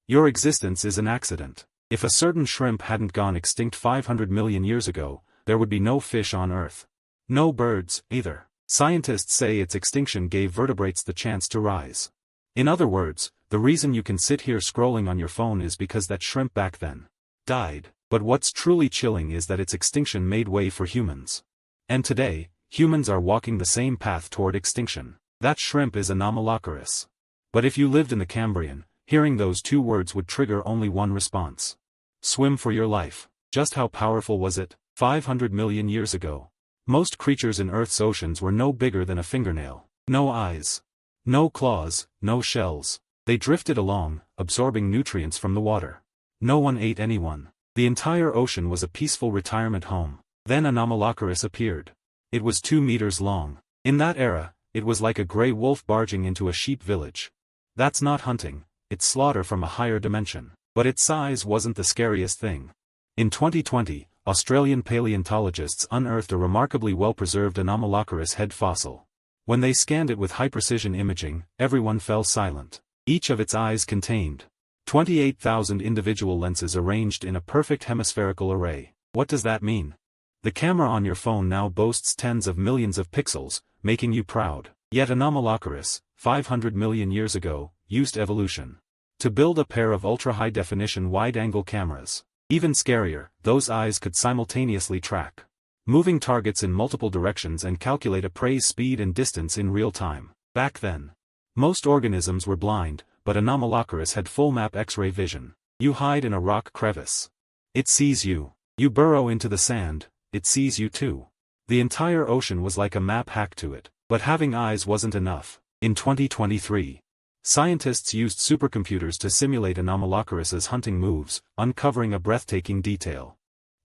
Your existence is an accident. If a certain shrimp hadn't gone extinct 500 million years ago, there would be no fish on Earth. No birds, either. Scientists say its extinction gave vertebrates the chance to rise. In other words, the reason you can sit here scrolling on your phone is because that shrimp back then died. But what's truly chilling is that its extinction made way for humans. And today, humans are walking the same path toward extinction. That shrimp is Anomalocaris. But if you lived in the Cambrian, hearing those two words would trigger only one response. Swim for your life. Just how powerful was it? 500 million years ago. Most creatures in Earth's oceans were no bigger than a fingernail. No eyes. No claws, no shells. They drifted along, absorbing nutrients from the water. No one ate anyone. The entire ocean was a peaceful retirement home. Then Anomalocaris appeared. It was 2 meters long. In that era, it was like a gray wolf barging into a sheep village. That's not hunting, it's slaughter from a higher dimension. But its size wasn't the scariest thing. In 2020, Australian paleontologists unearthed a remarkably well-preserved Anomalocaris head fossil. When they scanned it with high-precision imaging, everyone fell silent. Each of its eyes contained 28,000 individual lenses arranged in a perfect hemispherical array. What does that mean? The camera on your phone now boasts tens of millions of pixels, making you proud. Yet Anomalocaris, 500 million years ago, used evolution to build a pair of ultra-high-definition wide-angle cameras. Even scarier, those eyes could simultaneously track moving targets in multiple directions and calculate a prey's speed and distance in real time. Back then, most organisms were blind, but Anomalocaris had full-map X-ray vision. You hide in a rock crevice. It sees you. You burrow into the sand, it sees you too. The entire ocean was like a map hacked to it. But having eyes wasn't enough. In 2023, scientists used supercomputers to simulate Anomalocaris's hunting moves, uncovering a breathtaking detail.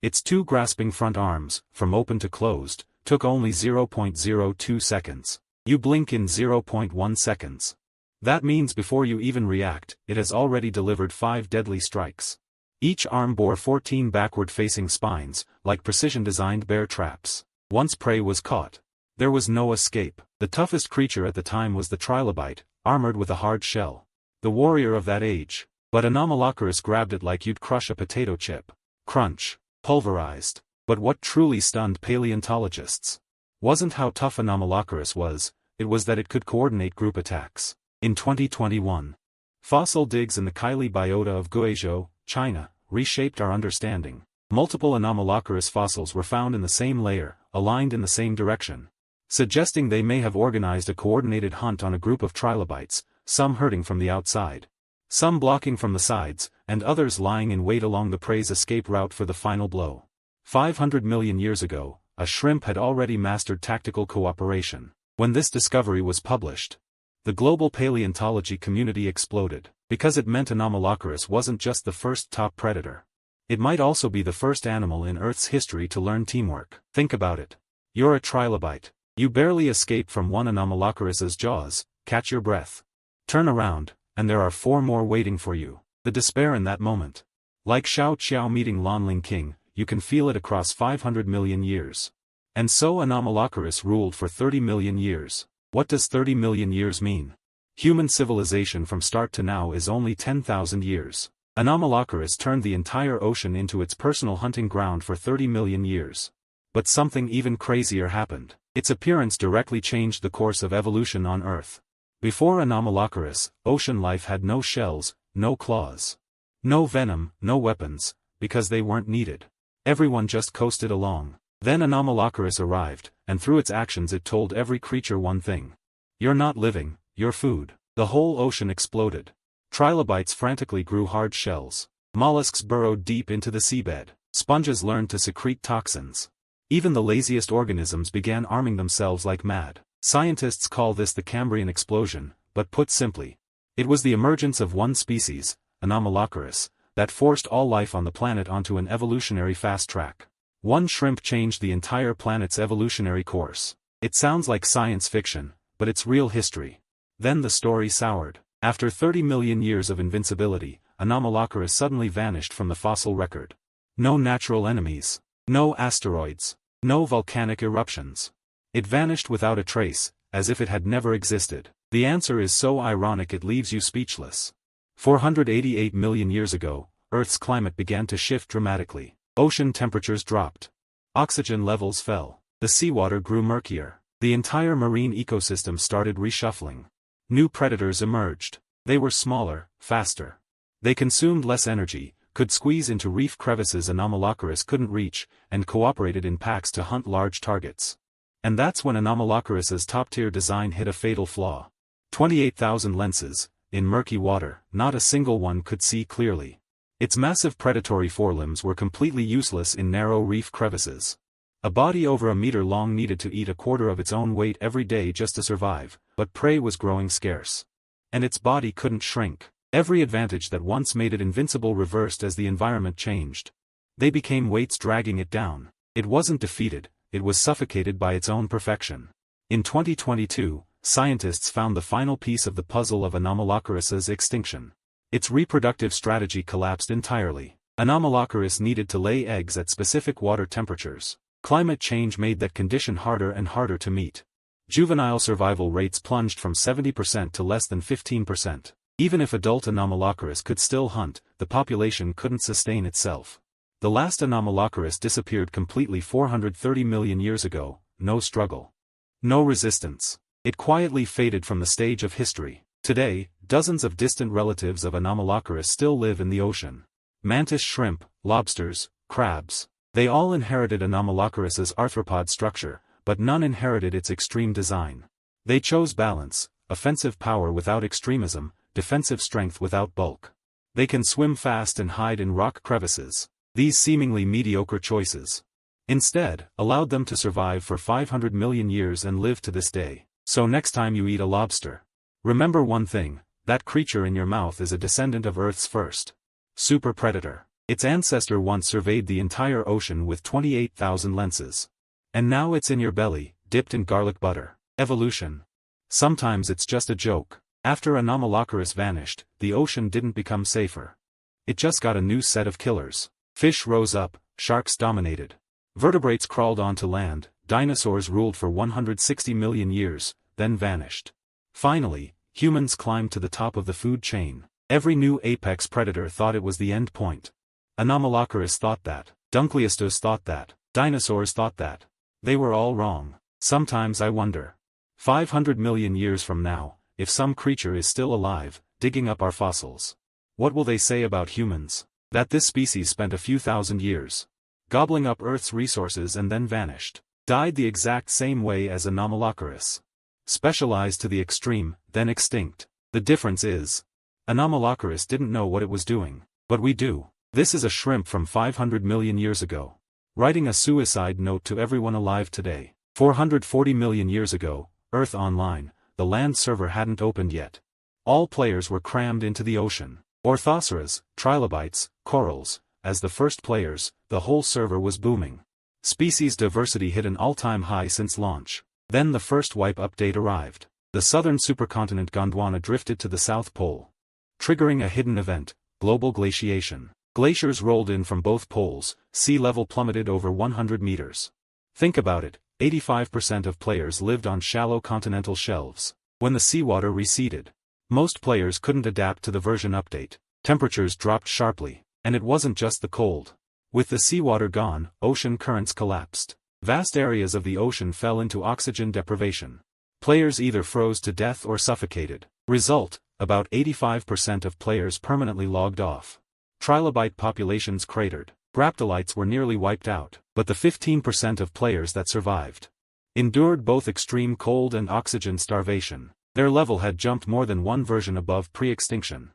Its 2 grasping front arms, from open to closed, took only 0.02 seconds. You blink in 0.1 seconds. That means before you even react, it has already delivered 5 deadly strikes. Each arm bore 14 backward-facing spines, like precision-designed bear traps. Once prey was caught, there was no escape. The toughest creature at the time was the trilobite, armored with a hard shell. The warrior of that age. But Anomalocaris grabbed it like you'd crush a potato chip. Crunch. Pulverized. But what truly stunned paleontologists wasn't how tough Anomalocaris was, it was that it could coordinate group attacks. In 2021, fossil digs in the Kaili biota of Guizhou, China, reshaped our understanding. Multiple Anomalocaris fossils were found in the same layer, aligned in the same direction, suggesting they may have organized a coordinated hunt on a group of trilobites, some herding from the outside, some blocking from the sides, and others lying in wait along the prey's escape route for the final blow. 500 million years ago, a shrimp had already mastered tactical cooperation. When this discovery was published, the global paleontology community exploded, because it meant Anomalocaris wasn't just the first top predator. It might also be the first animal in Earth's history to learn teamwork. Think about it. You're a trilobite. You barely escape from one Anomalocaris's jaws, catch your breath. Turn around, and there are 4 more waiting for you. The despair in that moment. Like Xiao Qiao meeting Lanling King, you can feel it across 500 million years. And so Anomalocaris ruled for 30 million years. What does 30 million years mean? Human civilization from start to now is only 10,000 years. Anomalocaris turned the entire ocean into its personal hunting ground for 30 million years. But something even crazier happened. Its appearance directly changed the course of evolution on Earth. Before Anomalocaris, ocean life had no shells, no claws, no venom, no weapons, because they weren't needed. Everyone just coasted along. Then Anomalocaris arrived, and through its actions it told every creature one thing. You're not living, you're food. The whole ocean exploded. Trilobites frantically grew hard shells. Mollusks burrowed deep into the seabed. Sponges learned to secrete toxins. Even the laziest organisms began arming themselves like mad. Scientists call this the Cambrian explosion, but put simply, it was the emergence of one species, Anomalocaris, that forced all life on the planet onto an evolutionary fast track. One shrimp changed the entire planet's evolutionary course. It sounds like science fiction, but it's real history. Then the story soured. After 30 million years of invincibility, Anomalocaris suddenly vanished from the fossil record. No natural enemies. No asteroids. No volcanic eruptions. It vanished without a trace, as if it had never existed. The answer is so ironic it leaves you speechless. 488 million years ago, Earth's climate began to shift dramatically. Ocean temperatures dropped. Oxygen levels fell. The seawater grew murkier. The entire marine ecosystem started reshuffling. New predators emerged. They were smaller, faster. They consumed less energy, could squeeze into reef crevices Anomalocaris couldn't reach, and cooperated in packs to hunt large targets. And that's when Anomalocaris's top-tier design hit a fatal flaw. 28,000 lenses, in murky water, not a single one could see clearly. Its massive predatory forelimbs were completely useless in narrow reef crevices. A body over a meter long needed to eat a quarter of its own weight every day just to survive, but prey was growing scarce. And its body couldn't shrink. Every advantage that once made it invincible reversed as the environment changed. They became weights dragging it down. It wasn't defeated, it was suffocated by its own perfection. In 2022, scientists found the final piece of the puzzle of Anomalocaris's extinction. Its reproductive strategy collapsed entirely. Anomalocaris needed to lay eggs at specific water temperatures. Climate change made that condition harder and harder to meet. Juvenile survival rates plunged from 70% to less than 15%. Even if adult Anomalocaris could still hunt, the population couldn't sustain itself. The last Anomalocaris disappeared completely 430 million years ago, no struggle. No resistance. It quietly faded from the stage of history. Today, dozens of distant relatives of Anomalocaris still live in the ocean. Mantis shrimp, lobsters, crabs. They all inherited Anomalocaris's arthropod structure, but none inherited its extreme design. They chose balance, offensive power without extremism, defensive strength without bulk. They can swim fast and hide in rock crevices. These seemingly mediocre choices, instead, allowed them to survive for 500 million years and live to this day. So next time you eat a lobster, remember one thing, that creature in your mouth is a descendant of Earth's first super predator. Its ancestor once surveyed the entire ocean with 28,000 lenses. And now it's in your belly, dipped in garlic butter. Evolution. Sometimes it's just a joke. After Anomalocaris vanished, the ocean didn't become safer. It just got a new set of killers. Fish rose up, sharks dominated. Vertebrates crawled onto land, dinosaurs ruled for 160 million years, then vanished. Finally, humans climbed to the top of the food chain. Every new apex predator thought it was the end point. Anomalocaris thought that. Dunkleosteus thought that. Dinosaurs thought that. They were all wrong. Sometimes I wonder. 500 million years from now, if some creature is still alive, digging up our fossils. What will they say about humans? That this species spent a few thousand years gobbling up Earth's resources and then vanished. Died the exact same way as Anomalocaris. Specialized to the extreme, then extinct. The difference is, Anomalocaris didn't know what it was doing. But we do. This is a shrimp from 500 million years ago. Writing a suicide note to everyone alive today. 440 million years ago, Earth Online, the land server hadn't opened yet. All players were crammed into the ocean. Orthoceras, trilobites, corals, as the first players, the whole server was booming. Species diversity hit an all-time high since launch. Then the first wipe update arrived. The southern supercontinent Gondwana drifted to the South Pole, triggering a hidden event, global glaciation. Glaciers rolled in from both poles, sea level plummeted over 100 meters. Think about it, 85% of players lived on shallow continental shelves. When the seawater receded, most players couldn't adapt to the version update. Temperatures dropped sharply, and it wasn't just the cold. With the seawater gone, ocean currents collapsed. Vast areas of the ocean fell into oxygen deprivation. Players either froze to death or suffocated. Result, about 85% of players permanently logged off. Trilobite populations cratered. Graptolites were nearly wiped out, but the 15% of players that survived endured both extreme cold and oxygen starvation. Their level had jumped more than one version above pre-extinction.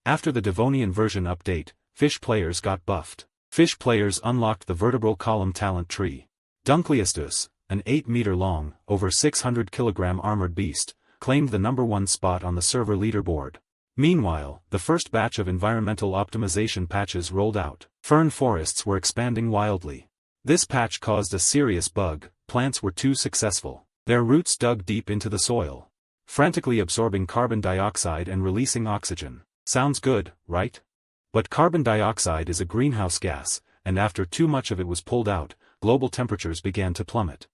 After the Devonian version update, fish players got buffed. Fish players unlocked the vertebral column talent tree. Dunkleosteus, an 8-meter-long, over 600-kilogram armored beast, claimed the #1 spot on the server leaderboard. Meanwhile, the first batch of environmental optimization patches rolled out. Fern forests were expanding wildly. This patch caused a serious bug. Plants were too successful. Their roots dug deep into the soil, frantically absorbing carbon dioxide and releasing oxygen. Sounds good, right? But carbon dioxide is a greenhouse gas, and after too much of it was pulled out, global temperatures began to plummet.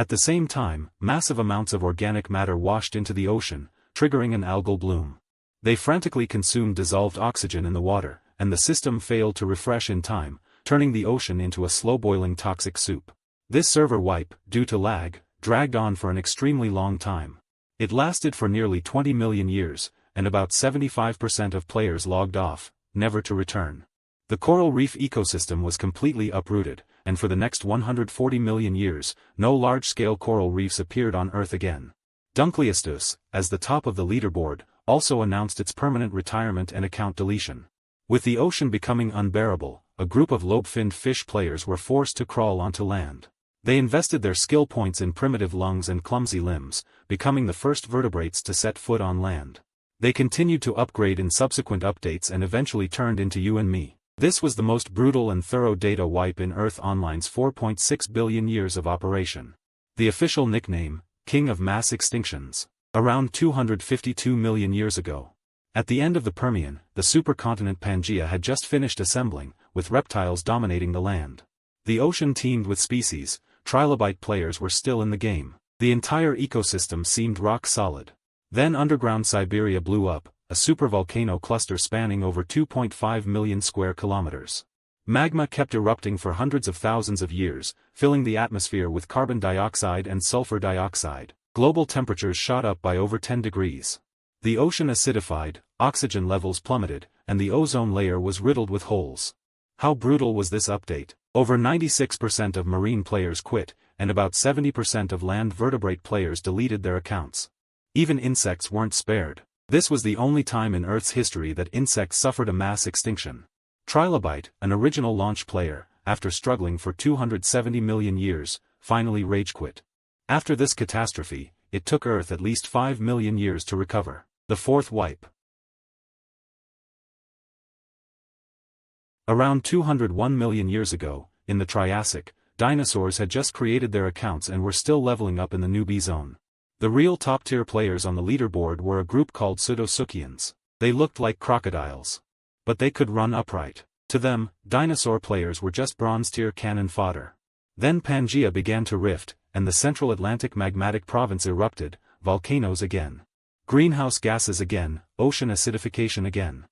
At the same time, massive amounts of organic matter washed into the ocean, triggering an algal bloom. They frantically consumed dissolved oxygen in the water, and the system failed to refresh in time, turning the ocean into a slow-boiling toxic soup. This server wipe, due to lag, dragged on for an extremely long time. It lasted for nearly 20 million years, and about 75% of players logged off, never to return. The coral reef ecosystem was completely uprooted, and for the next 140 million years, no large-scale coral reefs appeared on Earth again. Dunkleosteus, as the top of the leaderboard, also announced its permanent retirement and account deletion. With the ocean becoming unbearable, a group of lobe-finned fish players were forced to crawl onto land. They invested their skill points in primitive lungs and clumsy limbs, becoming the first vertebrates to set foot on land. They continued to upgrade in subsequent updates and eventually turned into you and me. This was the most brutal and thorough data wipe in Earth Online's 4.6 billion years of operation. The official nickname, King of Mass Extinctions. Around 252 million years ago. At the end of the Permian, the supercontinent Pangaea had just finished assembling, with reptiles dominating the land. The ocean teemed with species. Trilobite players were still in the game. The entire ecosystem seemed rock solid. Then underground Siberia blew up, a supervolcano cluster spanning over 2.5 million square kilometers. Magma kept erupting for hundreds of thousands of years, filling the atmosphere with carbon dioxide and sulfur dioxide. Global temperatures shot up by over 10 degrees. The ocean acidified, oxygen levels plummeted, and the ozone layer was riddled with holes. How brutal was this update? Over 96% of marine players quit, and about 70% of land vertebrate players deleted their accounts. Even insects weren't spared. This was the only time in Earth's history that insects suffered a mass extinction. Trilobite, an original launch player, after struggling for 270 million years, finally rage-quit. After this catastrophe, it took Earth at least 5 million years to recover. The fourth wipe. Around 201 million years ago, in the Triassic, dinosaurs had just created their accounts and were still leveling up in the newbie zone. The real top-tier players on the leaderboard were a group called Pseudosuchians. They looked like crocodiles. But they could run upright. To them, dinosaur players were just bronze-tier cannon fodder. Then Pangaea began to rift, and the Central Atlantic magmatic province erupted, volcanoes again. Greenhouse gases again, ocean acidification again.